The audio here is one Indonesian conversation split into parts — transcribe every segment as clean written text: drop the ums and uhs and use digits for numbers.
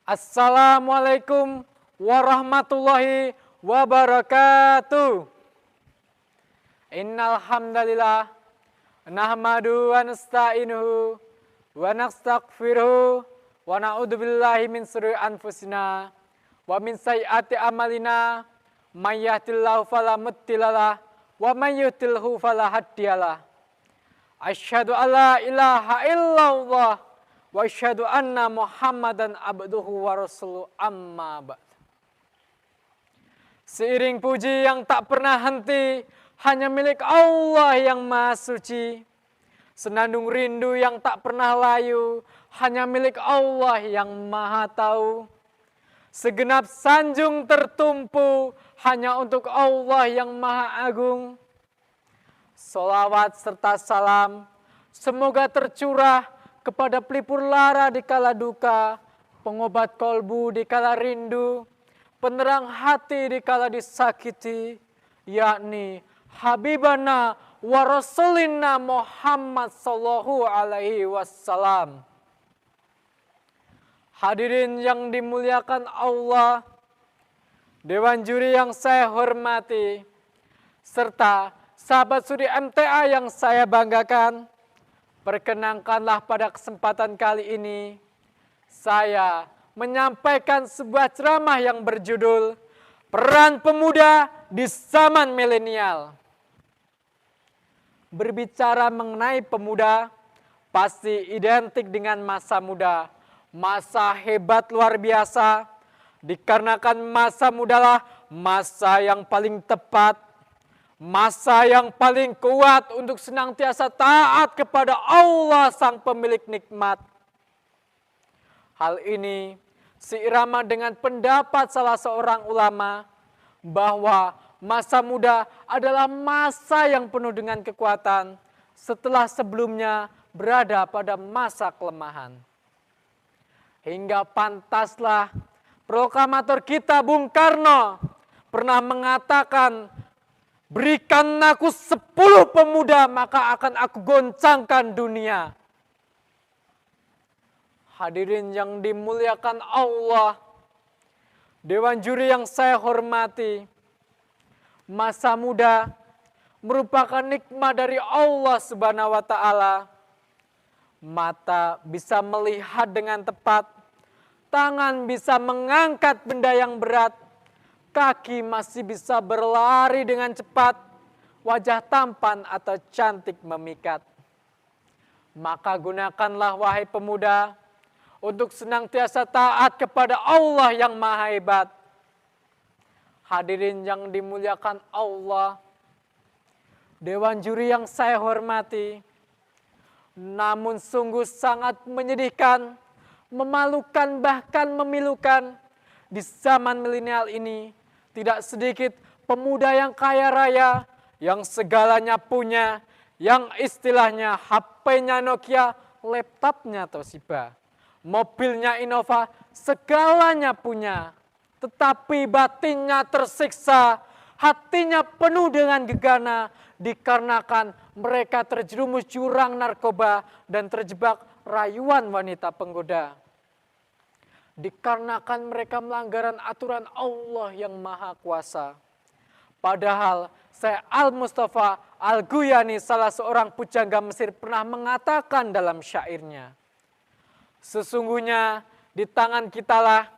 Assalamualaikum warahmatullahi wabarakatuh. Innal hamdalillah nahmadu wa nasta'inuhu wa nastaghfiruhu wa na'udzu billahi min syururi anfusina wa min sayyiati amalina may yahdihillahu fala mudhillalah wa may yudhlilhu fala hadiyalah. Asyhadu alla ilaha illallah wa asyhadu anna Muhammadan abduhu wa rasuluh amma ba'd. Seiring puji yang tak pernah henti hanya milik Allah yang Maha Suci. Senandung rindu yang tak pernah layu hanya milik Allah yang Maha Tahu. Segenap sanjung tertumpu hanya untuk Allah yang Maha Agung. Sholawat serta salam semoga tercurah kepada pelipur lara di kala duka, pengobat kolbu di kala rindu, penerang hati di kala disakiti, yakni Habibana wa Rasulina Muhammad sallallahu alaihi wasallam. Hadirin yang dimuliakan Allah, Dewan Juri yang saya hormati, serta sahabat studi MTA yang saya banggakan, perkenankanlah pada kesempatan kali ini saya menyampaikan sebuah ceramah yang berjudul Peran Pemuda di Zaman Milenial. Berbicara mengenai pemuda pasti identik dengan masa muda, masa hebat luar biasa, dikarenakan masa mudalah masa yang paling tepat, masa yang paling kuat untuk senantiasa taat kepada Allah sang pemilik nikmat. Hal ini seirama dengan pendapat salah seorang ulama bahwa masa muda adalah masa yang penuh dengan kekuatan setelah sebelumnya berada pada masa kelemahan. Hingga pantaslah proklamator kita Bung Karno pernah mengatakan, berikan aku 10 pemuda maka akan aku goncangkan dunia. Hadirin yang dimuliakan Allah, Dewan Juri yang saya hormati, masa muda merupakan nikmat dari Allah Subhanahu wa Ta'ala. Mata bisa melihat dengan tepat, tangan bisa mengangkat benda yang berat, kaki masih bisa berlari dengan cepat, wajah tampan atau cantik memikat. Maka gunakanlah wahai pemuda untuk senantiasa taat kepada Allah yang Maha Hebat. Hadirin yang dimuliakan Allah, Dewan Juri yang saya hormati, namun sungguh sangat menyedihkan, memalukan bahkan memilukan di zaman milenial ini. Tidak sedikit pemuda yang kaya raya, yang segalanya punya, yang istilahnya HP-nya Nokia, laptopnya Toshiba, mobilnya Innova, segalanya punya. Tetapi batinnya tersiksa, hatinya penuh dengan gegana, dikarenakan mereka terjerumus jurang narkoba dan terjebak rayuan wanita penggoda. Dikarenakan mereka melanggaran aturan Allah yang Maha Kuasa. Padahal Syekh Al-Mustafa Al-Ghuyani, salah seorang pujangga Mesir, pernah mengatakan dalam syairnya, sesungguhnya di tangan kitalah,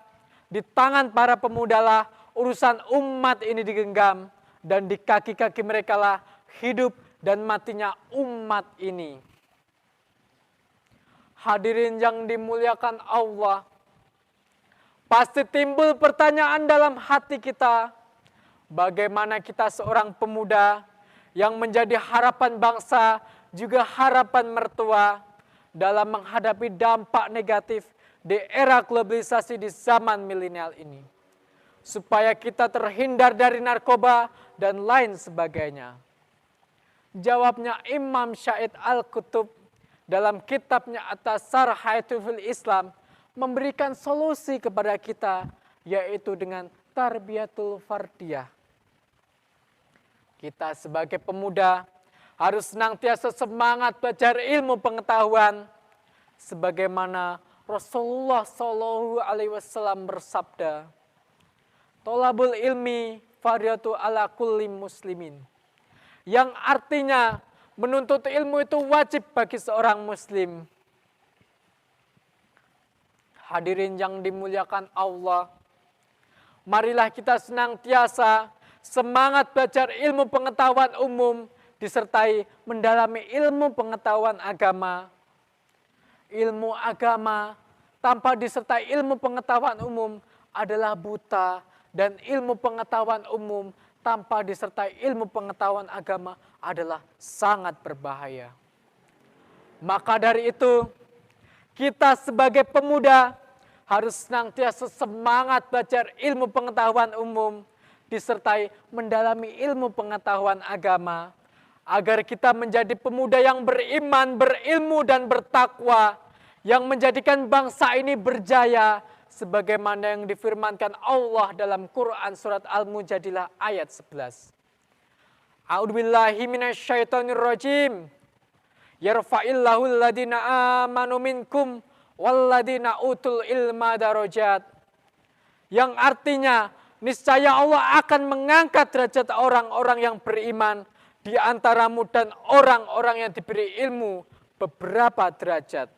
di tangan para pemudalah urusan umat ini digenggam, dan di kaki-kaki mereka lah hidup dan matinya umat ini. Hadirin yang dimuliakan Allah, pasti timbul pertanyaan dalam hati kita, bagaimana kita seorang pemuda yang menjadi harapan bangsa, juga harapan mertua dalam menghadapi dampak negatif di era globalisasi di zaman milenial ini. Supaya kita terhindar dari narkoba dan lain sebagainya. Jawabnya Imam Syahid Al-Qutub dalam kitabnya At-Tasar Hayatul Islam memberikan solusi kepada kita, yaitu dengan tarbiyatul fardiyah. Kita sebagai pemuda harus senantiasa semangat belajar ilmu pengetahuan, sebagaimana Rasulullah Shallallahu Alaihi Wasallam bersabda, "Tolabul ilmi fardhu ala kulli muslimin." Yang artinya menuntut ilmu itu wajib bagi seorang muslim. Hadirin yang dimuliakan Allah, marilah kita senantiasa semangat belajar ilmu pengetahuan umum disertai mendalami ilmu pengetahuan agama. Ilmu agama tanpa disertai ilmu pengetahuan umum adalah buta, dan ilmu pengetahuan umum tanpa disertai ilmu pengetahuan agama adalah sangat berbahaya. Maka dari itu, kita sebagai pemuda harus senantiasa semangat belajar ilmu pengetahuan umum disertai mendalami ilmu pengetahuan agama, agar kita menjadi pemuda yang beriman, berilmu, dan bertakwa, yang menjadikan bangsa ini berjaya, sebagaimana yang difirmankan Allah dalam Quran surat Al-Mujadilah ayat 11. A'udzubillahi minasyaitonirrajim. Yarfa'illahu alladhina amanu minkum walladhina utul ilma darajat. Yang artinya, niscaya Allah akan mengangkat derajat orang-orang yang beriman di antaramu dan orang-orang yang diberi ilmu beberapa derajat.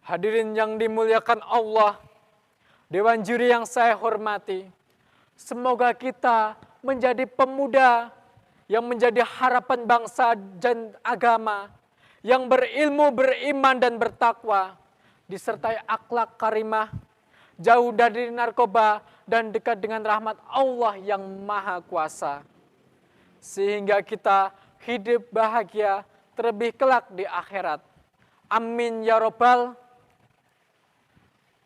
Hadirin yang dimuliakan Allah, Dewan Juri yang saya hormati, semoga kita menjadi pemuda yang menjadi harapan bangsa dan agama, yang berilmu, beriman, dan bertakwa, disertai akhlak karimah, jauh dari narkoba, dan dekat dengan rahmat Allah yang Maha Kuasa. Sehingga kita hidup bahagia terlebih kelak di akhirat. Amin ya Rabbal.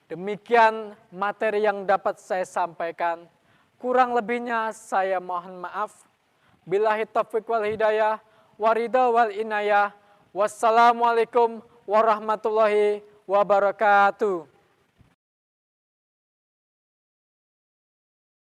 Demikian materi yang dapat saya sampaikan. Kurang lebihnya saya mohon maaf. Billahi taufiq wal hidayah, waridha wal inayah. Wassalamualaikum warahmatullahi wabarakatuh.